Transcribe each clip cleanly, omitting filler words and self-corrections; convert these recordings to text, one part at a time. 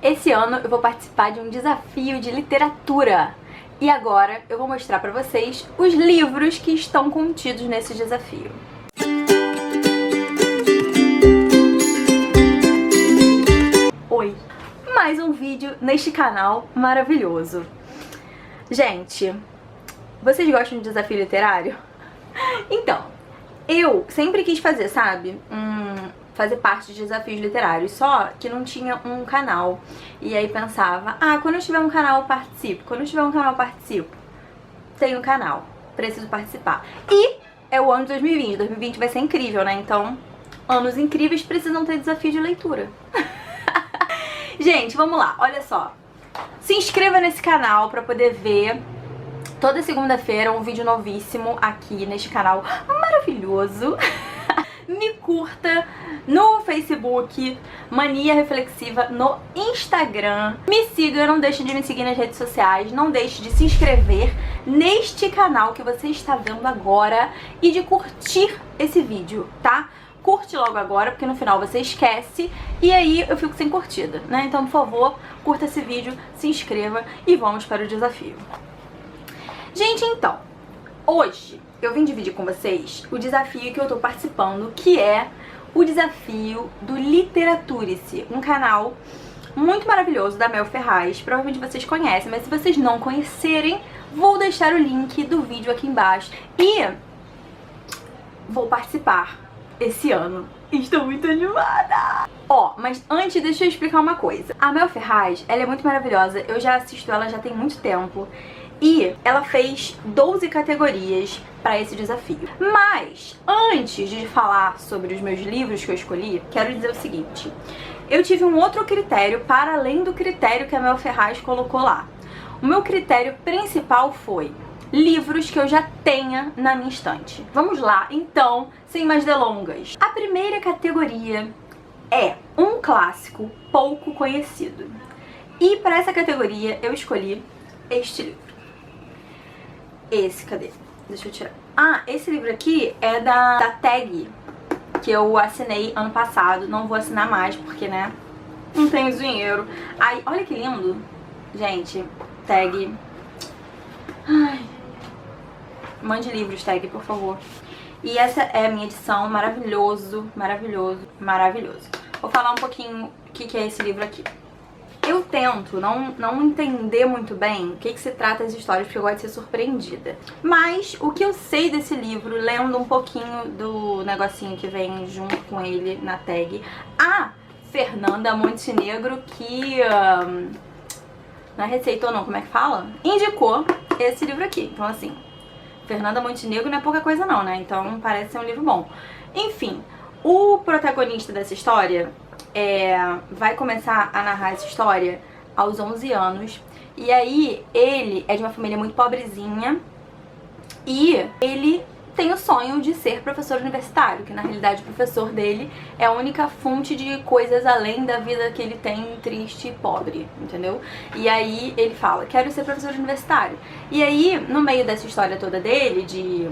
Esse ano eu vou participar de um desafio de literatura. E agora eu vou mostrar pra vocês os livros que estão contidos nesse desafio. Oi! Mais um vídeo neste canal maravilhoso. Gente, vocês gostam de desafio literário? Então, eu sempre quis fazer, sabe? Fazer parte de desafios literários, só que não tinha um canal. E aí pensava, quando eu tiver um canal eu participo, quando eu tiver um canal eu participo. Tenho um canal, preciso participar. E é o ano de 2020, 2020 vai ser incrível, né? Então, anos incríveis precisam ter desafio de leitura. Gente, vamos lá, olha só. Se inscreva nesse canal pra poder ver toda segunda-feira um vídeo novíssimo aqui neste canal maravilhoso. Me curta no Facebook, Mania Reflexiva no Instagram. Me siga, não deixe de me seguir nas redes sociais. Não deixe de se inscrever neste canal que você está vendo agora e de curtir esse vídeo, tá? Curte logo agora, porque no final você esquece e aí eu fico sem curtida, né? Então, por favor, curta esse vídeo, se inscreva e vamos para o desafio. Gente, então, hoje eu vim dividir com vocês o desafio que eu tô participando, que é o desafio do Literaturice, um canal muito maravilhoso da Mel Ferraz. Provavelmente vocês conhecem, mas se vocês não conhecerem, vou deixar o link do vídeo aqui embaixo. E vou participar esse ano. Estou muito animada! Mas antes deixa eu explicar uma coisa. A Mel Ferraz, ela é muito maravilhosa, eu já assisto ela já tem muito tempo. E ela fez 12 categorias para esse desafio. Mas, antes de falar sobre os meus livros que eu escolhi, quero dizer o seguinte. Eu tive um outro critério para além do critério que a Mel Ferraz colocou lá. O meu critério principal foi livros que eu já tenha na minha estante. Vamos lá, então, sem mais delongas. A primeira categoria é um clássico pouco conhecido. E para essa categoria eu escolhi este livro. Cadê? Deixa eu tirar. Esse livro aqui é da Tag, que eu assinei ano passado. Não vou assinar mais, porque, né, não tenho dinheiro. Olha que lindo. Gente, Tag. Mande livros, Tag, por favor. E essa é a minha edição. Maravilhoso, maravilhoso, maravilhoso. Vou falar um pouquinho o que é esse livro aqui. Eu tento não entender muito bem o que se trata as histórias, porque eu gosto de ser surpreendida. Mas o que eu sei desse livro, lendo um pouquinho do negocinho que vem junto com ele na tag, a Fernanda Montenegro, que não é receitou não, como é que fala? Indicou esse livro aqui. Então assim, Fernanda Montenegro não é pouca coisa não, né? Então parece ser um livro bom. Enfim, o protagonista dessa história vai começar a narrar essa história aos 11 anos. E aí ele é de uma família muito pobrezinha e ele tem o sonho de ser professor universitário, que na realidade o professor dele é a única fonte de coisas além da vida que ele tem triste e pobre, entendeu? E aí ele fala, quero ser professor universitário. E aí, no meio dessa história toda dele, de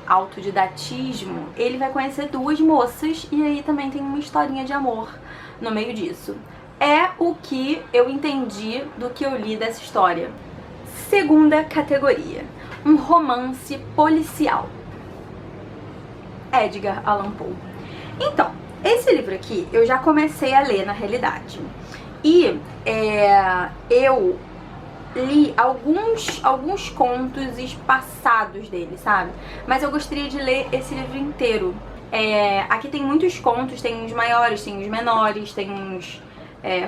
autodidatismo, ele vai conhecer duas moças e aí também tem uma historinha de amor no meio disso. É o que eu entendi do que eu li dessa história. Segunda categoria, um romance policial. Edgar Allan Poe. Então, esse livro aqui eu já comecei a ler na realidade. E eu li alguns contos passados dele, sabe? Mas eu gostaria de ler esse livro inteiro. Aqui tem muitos contos, tem uns maiores, tem uns menores, tem uns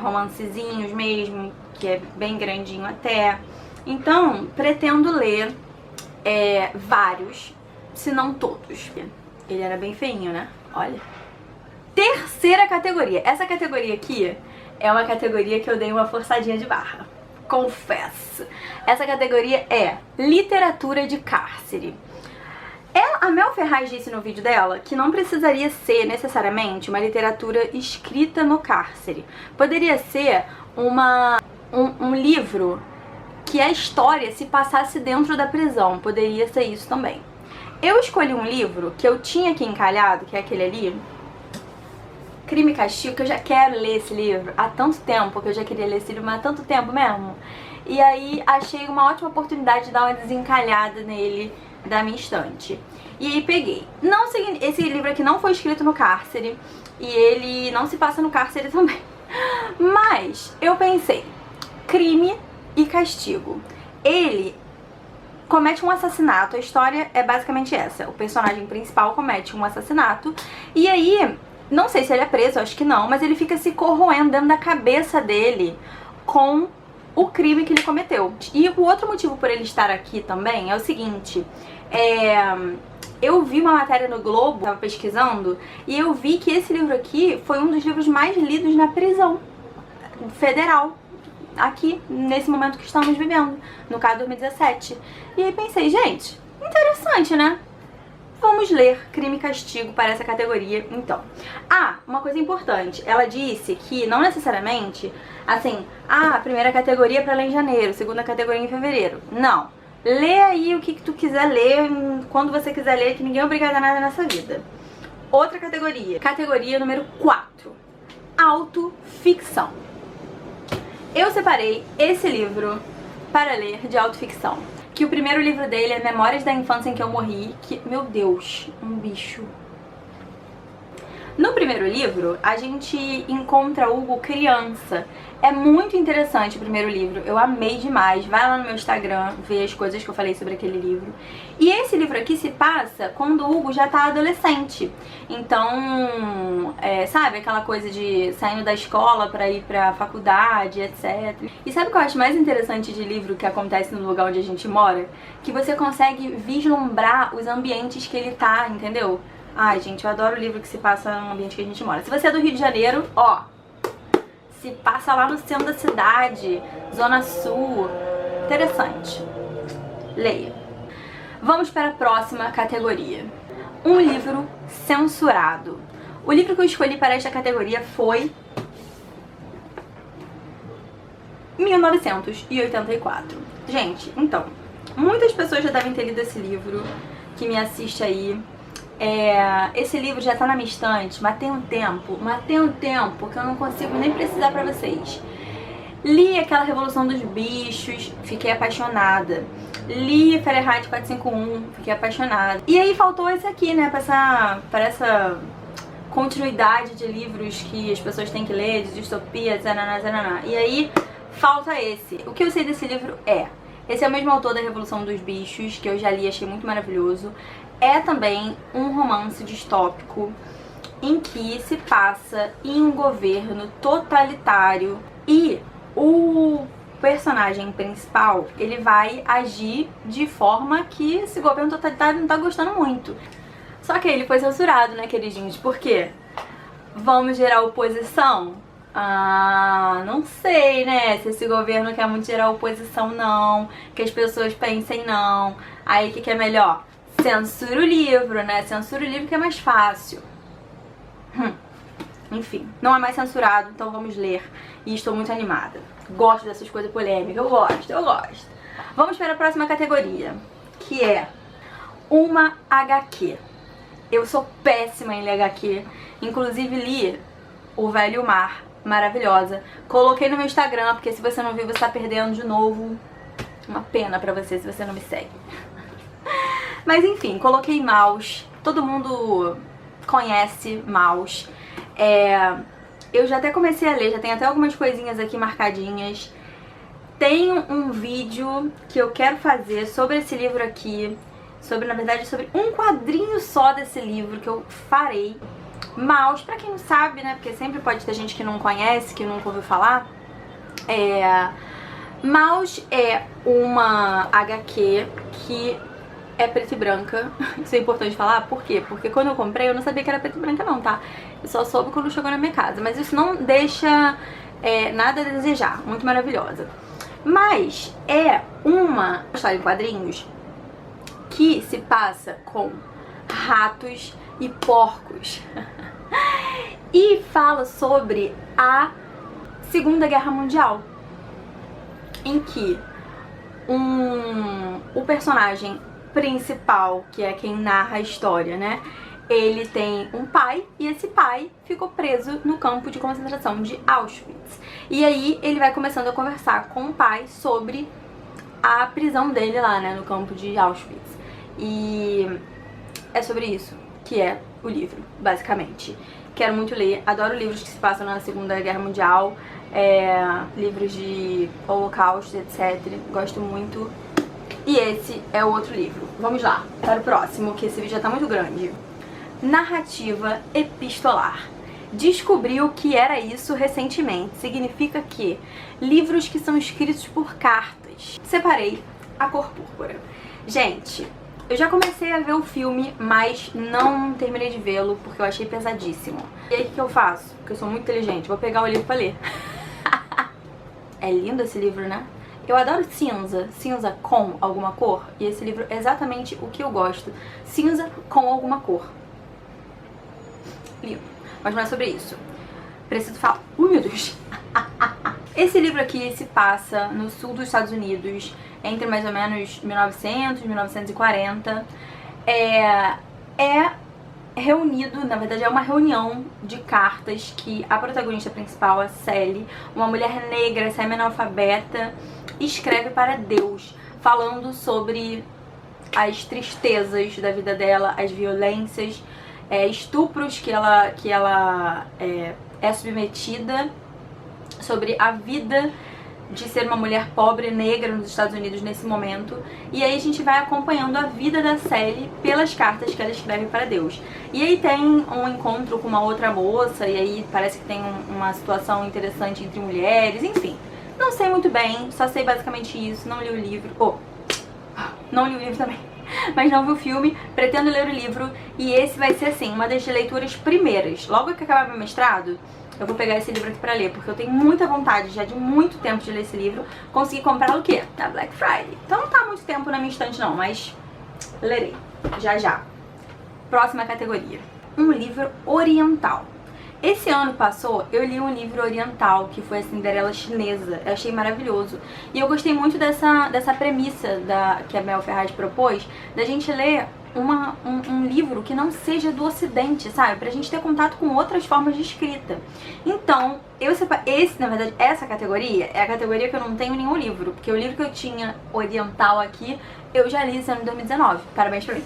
romancezinhos mesmo, que é bem grandinho até. Então, pretendo ler vários, se não todos. Ele era bem feinho, né? Olha. Terceira categoria. Essa categoria aqui é uma categoria que eu dei uma forçadinha de barra. Confesso. Essa categoria é literatura de cárcere. A Mel Ferraz disse no vídeo dela que não precisaria ser necessariamente uma literatura escrita no cárcere. Poderia ser um livro que a história se passasse dentro da prisão. Poderia ser isso também. Eu escolhi um livro que eu tinha aqui encalhado, que é aquele ali. Crime e Castigo, que eu já quero ler esse livro há tanto tempo, que eu já queria ler esse livro há tanto tempo mesmo. E aí achei uma ótima oportunidade de dar uma desencalhada nele da minha estante. E aí peguei. Não, esse livro aqui não foi escrito no cárcere, e ele não se passa no cárcere também. Mas eu pensei, Crime e Castigo. Ele comete um assassinato, a história é basicamente essa. O personagem principal comete um assassinato, e aí, não sei se ele é preso, acho que não, mas ele fica se corroendo dentro da cabeça dele com o crime que ele cometeu. E o outro motivo por ele estar aqui também é o seguinte, eu vi uma matéria no Globo, tava pesquisando, e eu vi que esse livro aqui foi um dos livros mais lidos na prisão federal, aqui, nesse momento que estamos vivendo, no caso 2017. E aí pensei, gente, interessante, né? Vamos ler Crime e Castigo para essa categoria, então. Ah, uma coisa importante, ela disse que não necessariamente, assim, a primeira categoria para ler em janeiro, segunda categoria em fevereiro. Não. Lê aí o que tu quiser ler, quando você quiser ler, que ninguém é obrigado a nada nessa vida. Outra categoria, categoria número 4, autoficção. Eu separei esse livro para ler de autoficção. Que o primeiro livro dele é Memórias da Infância em que Eu Morri, que, meu Deus, um bicho. No primeiro livro, a gente encontra Hugo criança. É muito interessante o primeiro livro, eu amei demais. Vai lá no meu Instagram ver as coisas que eu falei sobre aquele livro. E esse livro aqui se passa quando o Hugo já tá adolescente. Então, sabe aquela coisa de saindo da escola pra ir pra faculdade, etc. E sabe o que eu acho mais interessante de livro que acontece no lugar onde a gente mora? Que você consegue vislumbrar os ambientes que ele tá, entendeu? Ai, gente, eu adoro livro que se passa no ambiente que a gente mora. Se você é do Rio de Janeiro, ó, se passa lá no centro da cidade, Zona Sul. Interessante. Leia. Vamos para a próxima categoria. Um livro censurado. O livro que eu escolhi para esta categoria foi 1984. Gente, então, muitas pessoas já devem ter lido esse livro, que me assiste aí. Esse livro já tá na minha estante, mas tem um tempo que eu não consigo nem precisar pra vocês. Li aquela Revolução dos Bichos, fiquei apaixonada. Li Fahrenheit 451, fiquei apaixonada. E aí faltou esse aqui, né, pra essa continuidade de livros que as pessoas têm que ler, de distopia, zananá, zananá. E aí falta esse. O que eu sei desse livro esse é o mesmo autor da Revolução dos Bichos, que eu já li, achei muito maravilhoso. É também um romance distópico em que se passa em um governo totalitário e o personagem principal, ele vai agir de forma que esse governo totalitário não tá gostando muito. Só que ele foi censurado, né, queridinhos? Por quê? Vamos gerar oposição? Ah, não sei, né, se esse governo quer muito gerar oposição, não. Que as pessoas pensem, não. Aí, o que é melhor? Censura o livro, né? Censura o livro que é mais fácil. Enfim, não é mais censurado, então vamos ler. E estou muito animada. Gosto dessas coisas polêmicas, eu gosto. Vamos para a próxima categoria, que é uma HQ. Eu sou péssima em ler HQ. Inclusive li O Velho Mar, maravilhosa. Coloquei no meu Instagram, porque se você não viu, você tá perdendo de novo. Uma pena pra você se você não me segue. Mas enfim, coloquei Maus. Todo mundo conhece Maus. Eu já até comecei a ler, já tem até algumas coisinhas aqui marcadinhas. Tem um vídeo que eu quero fazer sobre esse livro aqui. Na verdade, sobre um quadrinho só desse livro que eu farei. Maus, pra quem não sabe, né, porque sempre pode ter gente que não conhece, que nunca ouviu falar. Maus é uma HQ que é preta e branca. Isso é importante falar, por quê? Porque quando eu comprei eu não sabia que era preta e branca não, tá? Eu só soube quando chegou na minha casa, mas isso não deixa nada a desejar, muito maravilhosa. Mas é uma história em quadrinhos que se passa com ratos e porcos. E fala sobre a Segunda Guerra Mundial, em que o personagem principal, que é quem narra a história, né, ele tem um pai e esse pai ficou preso no campo de concentração de Auschwitz. E aí ele vai começando a conversar com o pai sobre a prisão dele lá, né, no campo de Auschwitz. E é sobre isso que é o livro, basicamente. Quero muito ler, adoro livros que se passam na Segunda Guerra Mundial, livros de Holocausto, etc. Gosto muito. E esse é o outro livro. Vamos lá, para o próximo, que esse vídeo já tá muito grande. Narrativa epistolar. Descobri o que era isso recentemente. Significa que livros que são escritos por cartas. Separei A Cor Púrpura. Gente, eu já comecei a ver o filme, mas não terminei de vê-lo porque eu achei pesadíssimo. E aí o que eu faço? Porque eu sou muito inteligente, vou pegar o livro pra ler. É lindo esse livro, né? Eu adoro cinza, cinza com alguma cor. E esse livro é exatamente o que eu gosto. Cinza com alguma cor. Lindo. Mas não é sobre isso. Preciso falar. Meu Deus. Esse livro aqui se passa no sul dos Estados Unidos, entre mais ou menos 1900 e 1940. É reunido, na verdade é uma reunião de cartas que a protagonista principal, a Sally, uma mulher negra, semi-analfabeta, escreve para Deus, falando sobre as tristezas da vida dela, as violências, estupros que ela é submetida, sobre a vida de ser uma mulher pobre, negra nos Estados Unidos nesse momento. E aí a gente vai acompanhando a vida da Sally pelas cartas que ela escreve para Deus. E aí tem um encontro com uma outra moça, e aí parece que tem uma situação interessante entre mulheres, enfim. Não sei muito bem, só sei basicamente isso, não li o livro. Não li o livro também, mas não vi o filme, pretendo ler o livro. E esse vai ser assim, uma das leituras primeiras. Logo que acabar meu mestrado, eu vou pegar esse livro aqui pra ler, porque eu tenho muita vontade, já de muito tempo, de ler esse livro. Consegui comprá-lo o quê? Na Black Friday. Então não tá muito tempo na minha estante não, mas lerei, já já. Próxima categoria. Um livro oriental. Esse ano passou, eu li um livro oriental, que foi a Cinderela Chinesa. Eu achei maravilhoso. E eu gostei muito dessa premissa que a Mel Ferraz propôs, da gente ler um livro que não seja do ocidente, sabe? Pra gente ter contato com outras formas de escrita. Então, na verdade, essa categoria é a categoria que eu não tenho nenhum livro, porque o livro que eu tinha oriental aqui, eu já li esse ano em 2019. Parabéns pra mim.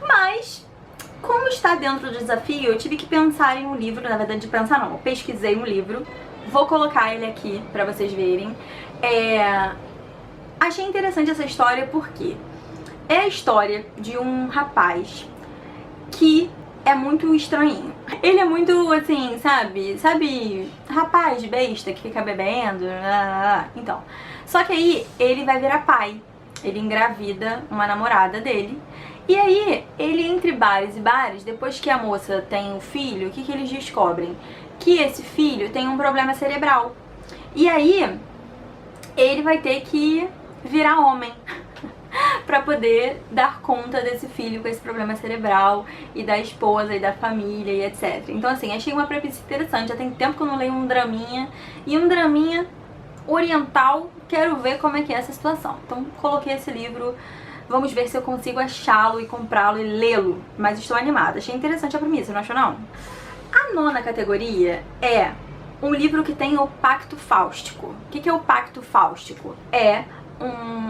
Mas, como está dentro do desafio, eu tive que pensar em um livro, na verdade, pensar não, eu pesquisei um livro, vou colocar ele aqui pra vocês verem. Achei interessante essa história porque é a história de um rapaz que é muito estranhinho. Ele é muito, assim, sabe, rapaz besta que fica bebendo, então. Só que aí ele vai virar pai, ele engravida uma namorada dele. E aí, ele entre bares e bares, depois que a moça tem um filho, o que eles descobrem? Que esse filho tem um problema cerebral. E aí, ele vai ter que virar homem pra poder dar conta desse filho com esse problema cerebral, e da esposa, e da família, e etc. Então assim, achei uma premissa interessante. Já tem tempo que eu não leio um draminha, e um draminha oriental, quero ver como é que é essa situação. Então coloquei esse livro, vamos ver se eu consigo achá-lo e comprá-lo e lê-lo. Mas estou animada, achei interessante a premissa, não achou não? A nona categoria é um livro que tem o Pacto Fáustico. O que é o Pacto Fáustico? É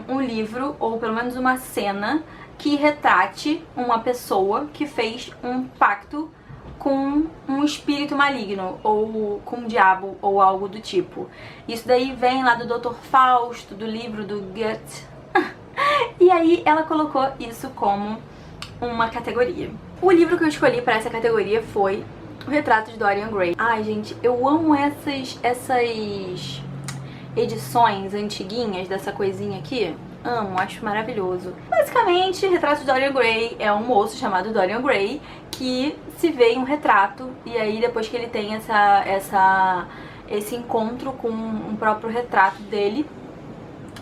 um livro, ou pelo menos uma cena, que retrate uma pessoa que fez um pacto com um espírito maligno, ou com um diabo, ou algo do tipo. Isso daí vem lá do Dr. Fausto, do livro do Goethe. E aí ela colocou isso como uma categoria. O livro que eu escolhi para essa categoria foi O Retrato de Dorian Gray. Ai, gente, eu amo essas edições antiguinhas dessa coisinha aqui. Amo, acho maravilhoso. Basicamente, Retrato de Dorian Gray é um moço chamado Dorian Gray que se vê em um retrato, e aí depois que ele tem esse encontro com um próprio retrato dele,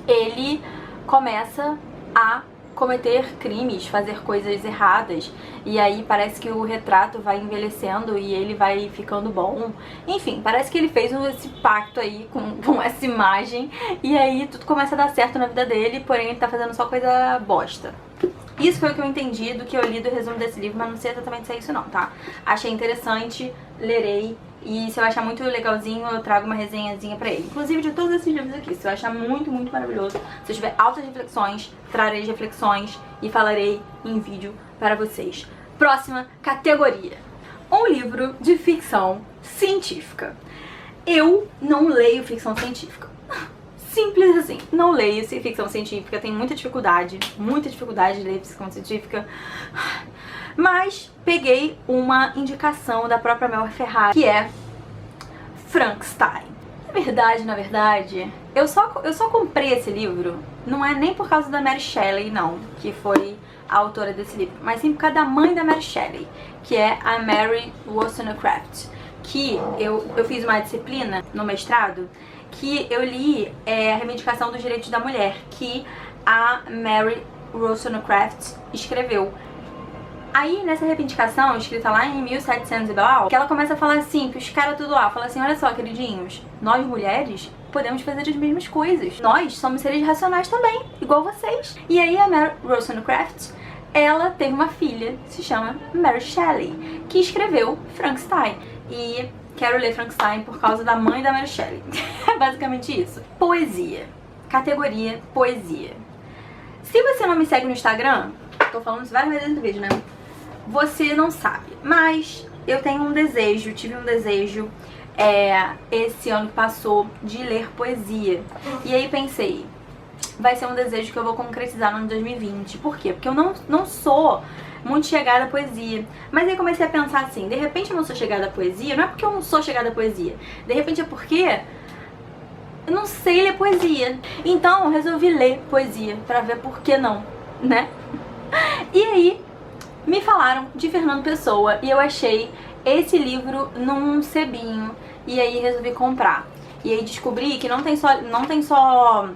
ele começa a cometer crimes, fazer coisas erradas, e aí parece que o retrato vai envelhecendo e ele vai ficando bom. Enfim, parece que ele fez esse pacto aí com essa imagem, e aí tudo começa a dar certo na vida dele, porém ele tá fazendo só coisa bosta. Isso foi o que eu entendi do que eu li do resumo desse livro, mas não sei exatamente se é isso não, tá? Achei interessante, lerei, e se eu achar muito legalzinho, eu trago uma resenhazinha pra ele. Inclusive de todos esses livros aqui, se eu achar muito, muito maravilhoso, se eu tiver altas reflexões, trarei as reflexões e falarei em vídeo para vocês. Próxima categoria. Um livro de ficção científica. Eu não leio ficção científica. Simples assim, não leio ficção científica, tenho muita dificuldade de ler ficção científica. Mas peguei uma indicação da própria Mel Ferrari, que é Frankenstein. Na verdade, eu só comprei esse livro, não é nem por causa da Mary Shelley, não, que foi a autora desse livro, mas sim por causa da mãe da Mary Shelley, que é a Mary Wollstonecraft, que eu fiz uma disciplina no mestrado que eu li a Reivindicação dos Direitos da Mulher, que a Mary Wollstonecraft escreveu. Aí, nessa reivindicação, escrita lá em 1700 e blá, que ela começa a falar assim, que os caras tudo lá, fala assim, olha só, queridinhos, nós mulheres podemos fazer as mesmas coisas. Nós somos seres racionais também, igual vocês. E aí a Mary Wollstonecraft, ela teve uma filha, se chama Mary Shelley, que escreveu Frankenstein. E quero ler Frankenstein por causa da mãe da Mary Shelley. É basicamente isso. Poesia. Categoria poesia. Se você não me segue no Instagram, tô falando isso várias vezes no vídeo, né? Você não sabe, mas eu tenho um desejo, tive um desejo esse ano que passou de ler poesia. E aí pensei, vai ser um desejo que eu vou concretizar no ano 2020. Por quê? Porque eu não sou muito chegada à poesia. Mas aí comecei a pensar assim, de repente eu não sou chegada à poesia, não é porque eu não sou chegada à poesia, de repente é porque eu não sei ler poesia. Então eu resolvi ler poesia, pra ver por que não, né? E aí me falaram de Fernando Pessoa e eu achei esse livro num sebinho, e aí resolvi comprar. E aí descobri que não tem só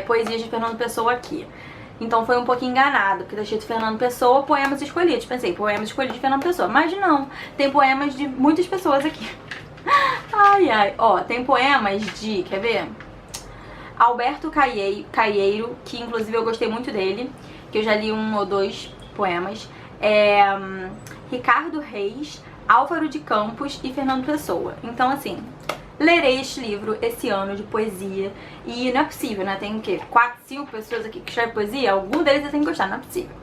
poesias de Fernando Pessoa aqui. Então foi um pouquinho enganado, porque tá escrito Fernando Pessoa, poemas escolhidos. Pensei, poemas escolhidos de Fernando Pessoa. Mas não, tem poemas de muitas pessoas aqui. Ai, ai. Ó, tem poemas de, quer ver? Alberto Caieiro, que inclusive eu gostei muito dele, que eu já li 1 ou 2 poemas. Ricardo Reis, Álvaro de Campos e Fernando Pessoa. Então, assim, lerei este livro esse ano de poesia. E não é possível, né? Tem o quê? 4, 5 pessoas aqui que escrevem poesia? Algum deles eu tenho que gostar, não é possível.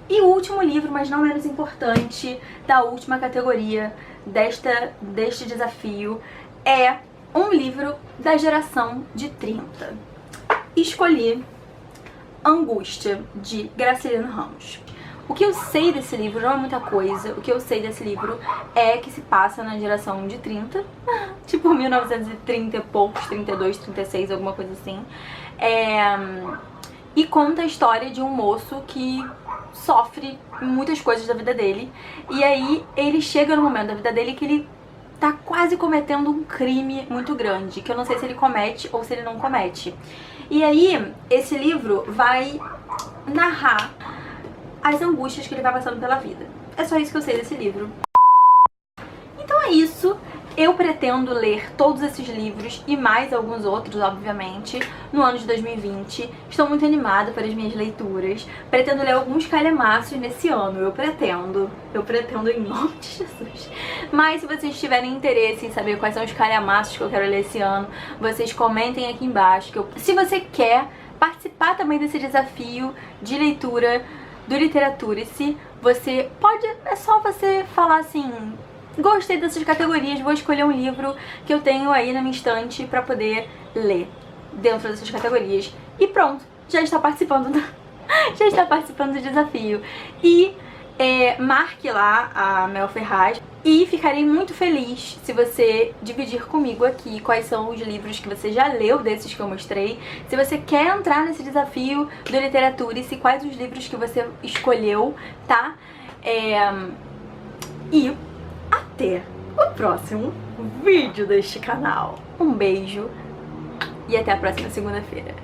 E o último livro, mas não menos importante, da última categoria deste desafio, é um livro da geração de 30. Escolhi Angústia, de Graciliano Ramos. O que eu sei desse livro não é muita coisa. O que eu sei desse livro é que se passa na geração de 30, tipo 1930 e poucos, 32, 36, alguma coisa assim. E conta a história de um moço que sofre muitas coisas da vida dele. E aí ele chega no momento da vida dele que ele tá quase cometendo um crime muito grande, que eu não sei se ele comete ou se ele não comete. E aí esse livro vai narrar as angústias que ele vai passando pela vida. É só isso que eu sei desse livro. Então é isso. Eu pretendo ler todos esses livros e mais alguns outros, obviamente, no ano de 2020. Estou muito animada para as minhas leituras. Pretendo ler alguns calhamaços nesse ano. Eu pretendo em nome de Jesus. Mas se vocês tiverem interesse em saber quais são os calhamaços que eu quero ler esse ano, vocês comentem aqui embaixo. Se você quer participar também desse desafio de leitura do Literaturice, você pode, é só você falar assim, gostei dessas categorias, vou escolher um livro que eu tenho aí na minha estante pra poder ler dentro dessas categorias. E pronto, já está participando do desafio. E marque lá a Mel Ferraz. E ficarei muito feliz se você dividir comigo aqui quais são os livros que você já leu desses que eu mostrei. Se você quer entrar nesse desafio do Literaturice, quais os livros que você escolheu, tá? E até o próximo vídeo deste canal. Um beijo e até a próxima segunda-feira.